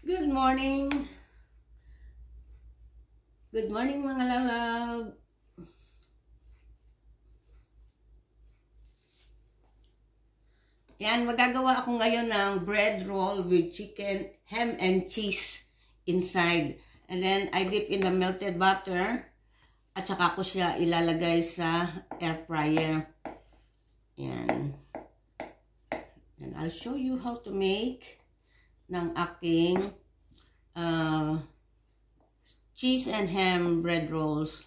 Good morning. Good morning mga lalab. Yan, magagawa ako ngayon ng bread roll with chicken, ham and cheese inside. And then I dip in the melted butter at saka ko siya ilalagay sa air fryer. Yan. And I'll show you how to make ng aking cheese and ham bread rolls.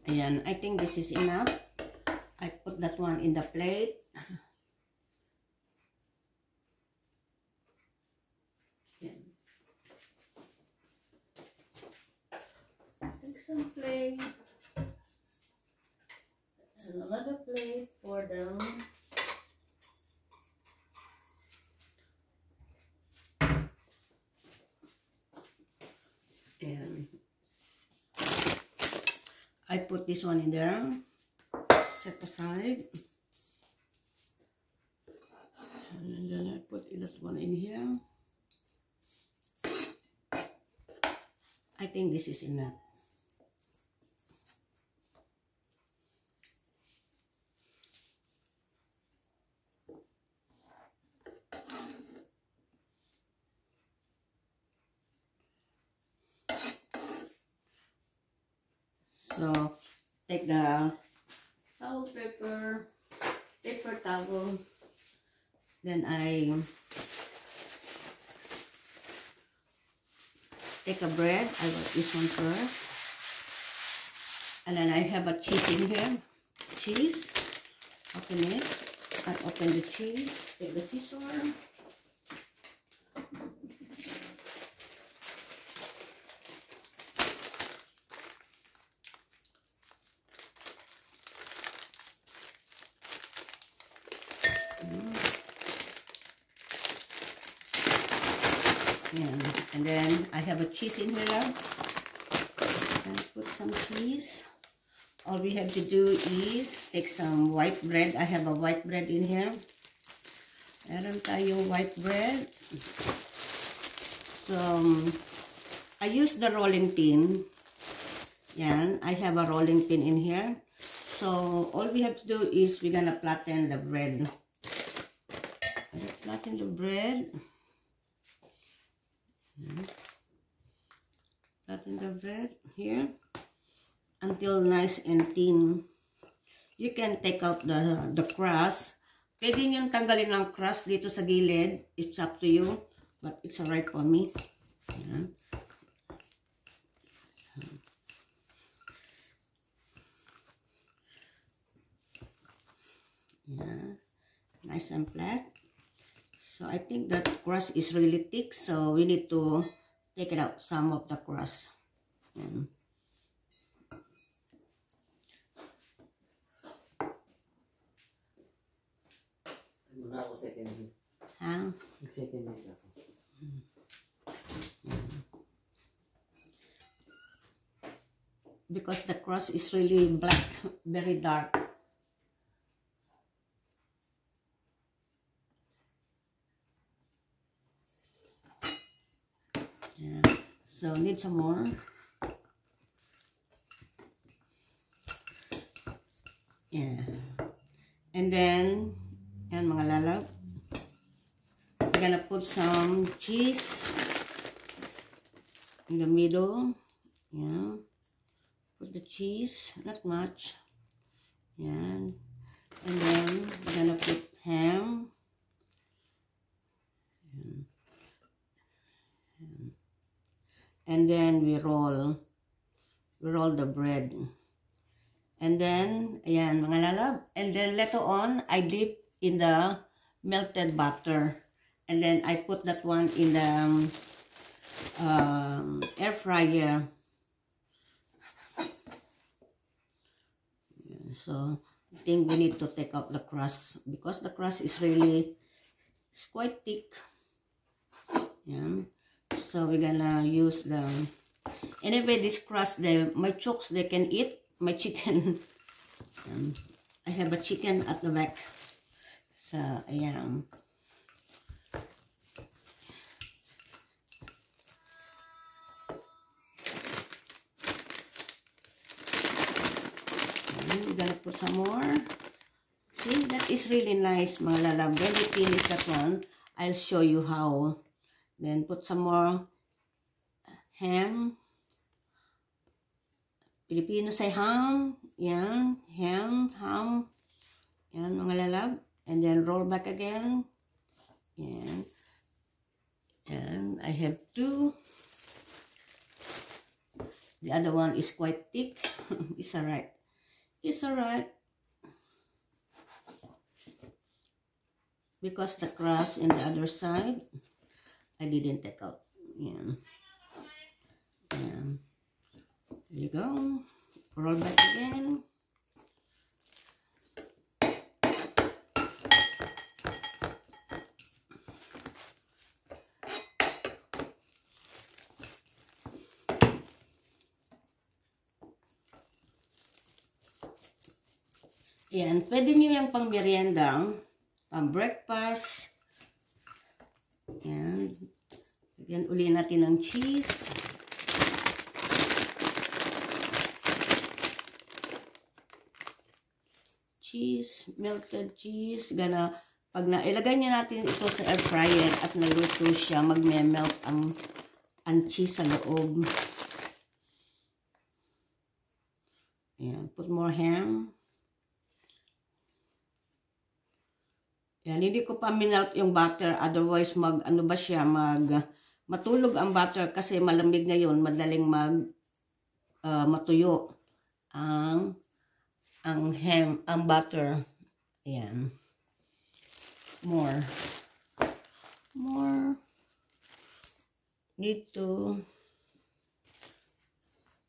Ayan, I think this is enough. I put that one in the plate. Ayan. Take some plate. And another plate for them. And I put this one in there, set aside, and then I put this one in here. I think this is enough. So, take the towel paper towel, then I take a bread. I got this one first, and then I have a cheese in here. Cheese, open it. I open the cheese, take the scissor. And then I have a cheese in here. And put some cheese. All we have to do is take some white bread. I have a white bread in here. Meron tayong white bread. So, I use the rolling pin. Yan, I have a rolling pin in here. So, all we have to do is we're gonna flatten the bread. Flatten the bread. Flatten the bread here until nice and thin. You can take out the crust. Pwede nyo tanggalin ang crust dito sa gilid. It's up to you, but it's alright for me. Ayan. Yeah. Nice and flat. So I think that crust is really thick, so we need to take it out, some of the crust. Because the crust is really black, very dark. So, need some more. Yeah. And then, yan mga lalab. I'm gonna put some cheese in the middle. Yeah. Put the cheese, not much. Yan. And then, roll. We roll the bread. And then, ayan, mga lalab. And then later on, I dip in the melted butter. And then I put that one in the air fryer. So, I think we need to take out the crust because the crust is really, it's quite thick. Yeah. So, we're gonna use the, anyway, this crust, my chooks, they can eat my chicken. I have a chicken at the back. So, ayan. We're gonna put some more. See, that is really nice, mga lalab. When we finish that one, I'll show you how. Then put some more ham. Filipino say ham. Yan, ham. Yan, mga lalab. And then roll back again. Yan. And I have two. The other one is quite thick. It's alright. It's alright. Because the crust in the other side, I didn't take out. Yeah. Yeah. There you go. Roll back again. Yan. Pwede nyo yung pang merienda, pang breakfast. Yan. Lagyan uli natin ng cheese. Cheese, melted cheese. Pag ilagay niyo natin ito sa air fryer at naluto siya, magme-melt ang cheese sa loob. Yan. Put more ham. Yan, hindi ko pa minelt yung butter, otherwise matulog ang butter kasi malamig ngayon, madaling matuyo ang ham, ang butter. Ayan. More. Need to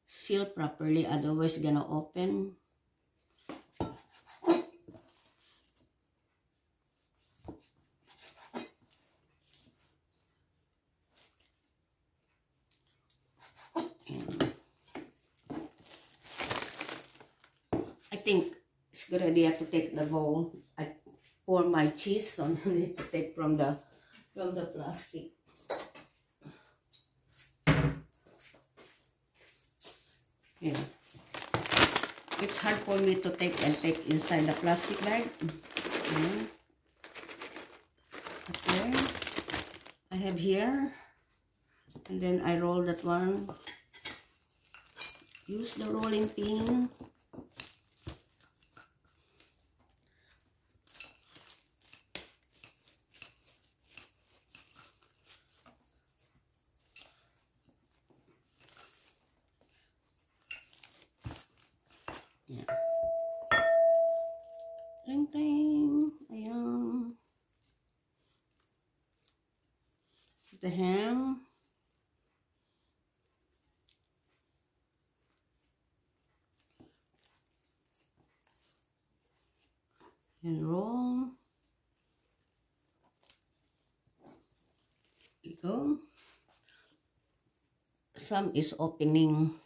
seal properly, otherwise gonna open. I think it's a good idea to take the bowl. I pour my cheese, so I need to take from the plastic. Yeah. It's hard for me to take inside the plastic bag. Okay. I have here, and then I roll that one. Use the rolling pin. Yeah. Ting. Ayan. The ham. And roll. There you go. Some is opening.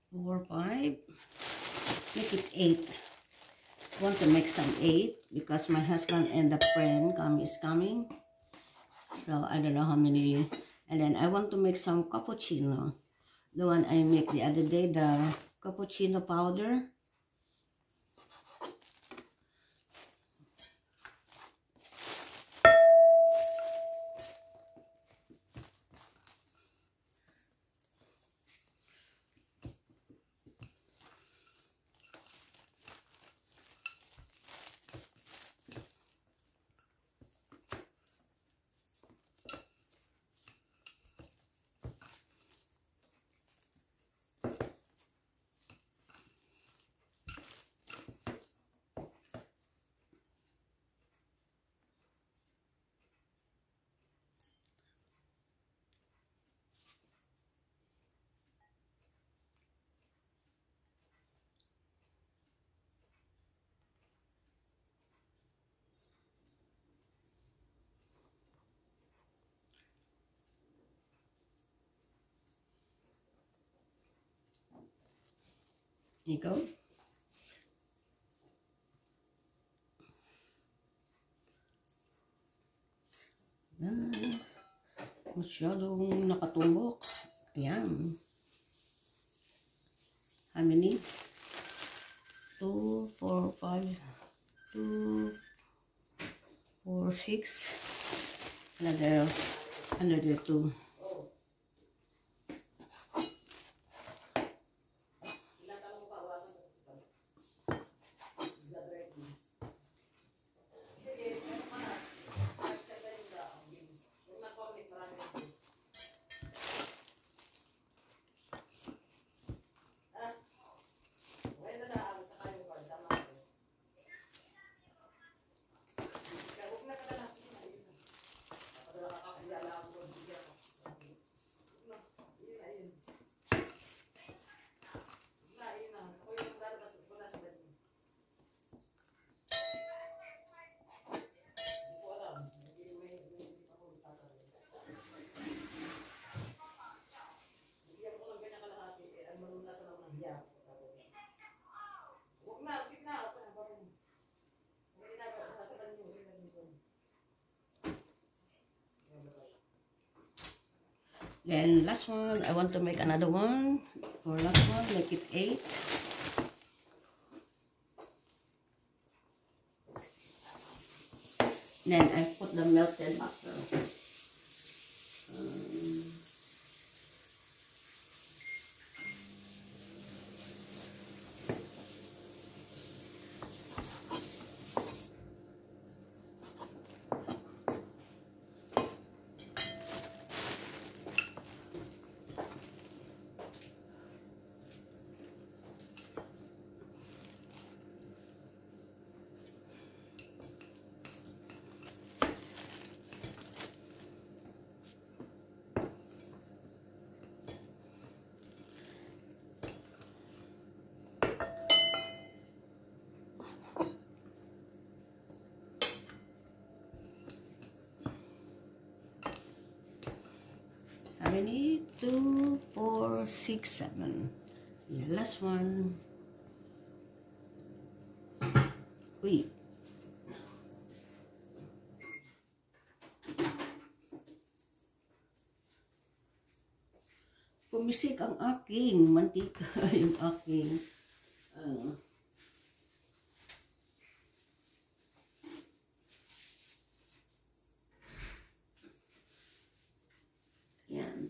4, 5. Make it 8. I want to make some 8 because my husband and the friend is coming. So I don't know how many. And then I want to make some cappuccino. The one I make the other day, the cappuccino powder. Here you go. Masyadong nakatumbok. Ayan. How many? 2, 4, 5, 2, 4, 6. Another 2. Then last one, I want to make another one. For last one, make it 8. Then I put the melted butter. How many? 2, 4, 6, 7. Yeah, last one. Uy. Pumisik ang aking mantika. Yung aking yan.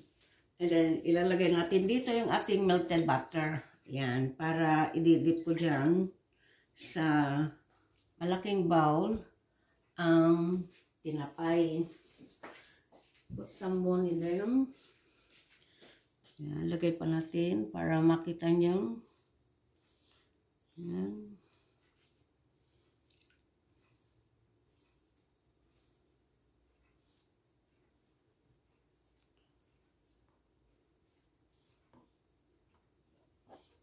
And then, ilalagay natin dito yung ating melted butter. Yan. Para ididip ko dyan sa malaking bowl ang tinapay. Put some bone in there. Yan. Lagay pa natin para makita nyo. Yan.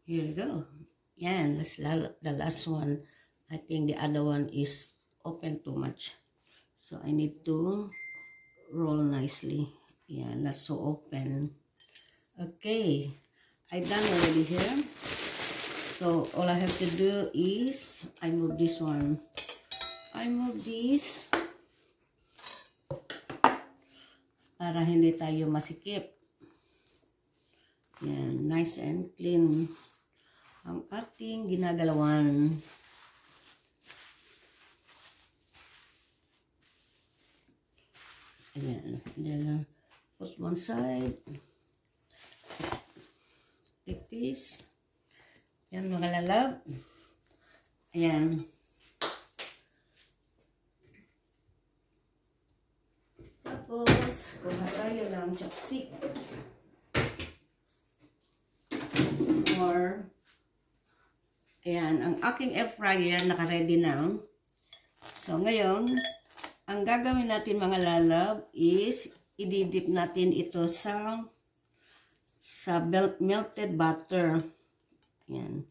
Here we go. Yan, that's the last one. I think the other one is open too much. So I need to roll nicely. Yeah, not so open. Okay. I done already here. So all I have to do is I move this one. I move this para hindi tayo masikip. Yan, nice and clean ang ating ginagalawan. Ayan, then put one side. Like this. Yan mga lalab. Ayan. Tapos, kuha tayo ng chopstick. Or, ayan, ang aking air fryer naka-ready na. So, ngayon, ang gagawin natin mga lalab is ididip natin ito sa melted butter. Yan.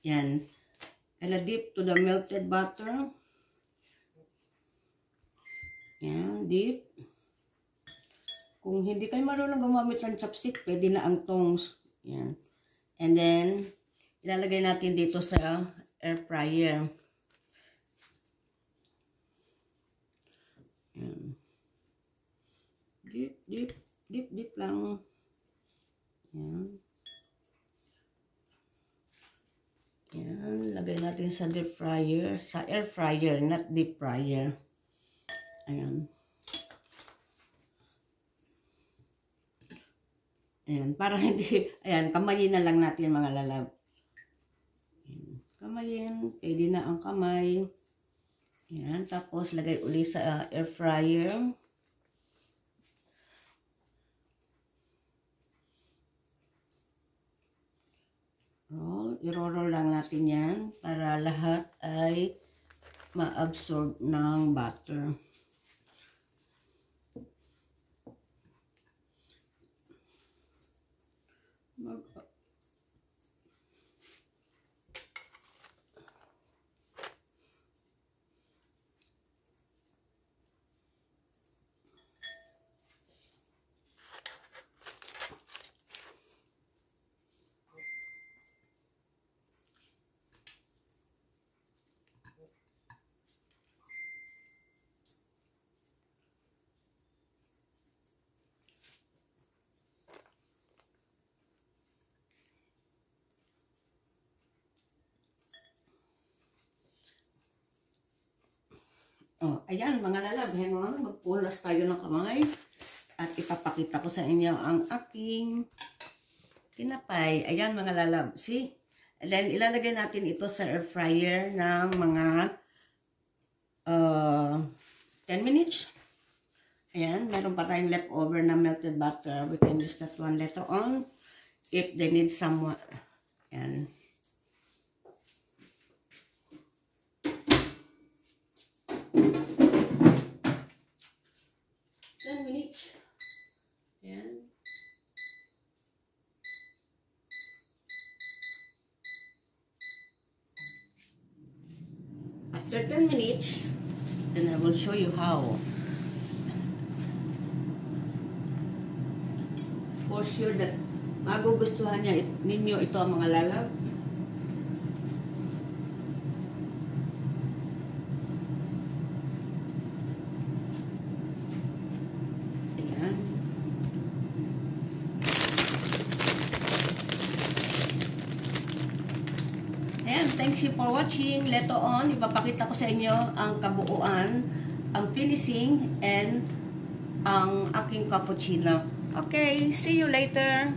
Yan. I'll dip to the melted butter. Yan, dip. Kung hindi kayo marunong gumamit ng chopstick, pwede na ang tongs. Yan. And then, ilalagay natin dito sa air fryer. Yan. Dip, dip, dip, dip lang. Yan. Yan. Lagay natin sa deep fryer. Sa air fryer, not deep fryer. Ayan. Ayan. Para hindi, ayan, kamayin na lang natin mga lalab. Ayan. Kamayin. Pwede na ang kamay. Ayan. Tapos, lagay uli sa air fryer. I-roll lang natin yan para lahat ay ma-absorb ng butter. Oh, ayan mga lalab, magpulas tayo ng kamay at ipapakita ko sa inyo ang aking tinapay. Ayan mga lalab, see? And then ilalagay natin ito sa air fryer ng mga 10 minutes. Ayan, meron pa tayong leftover na melted butter. We can use that one later on if they need some. Ayan. After 10 minutes, then I will show you how. For sure that magugustuhan ninyo ito ang mga lalab. Ayan. And thanks you for watching. Later on, ipapakita ko sa inyo ang kabuuan, ang finishing, and ang aking cappuccino. Okay, see you later.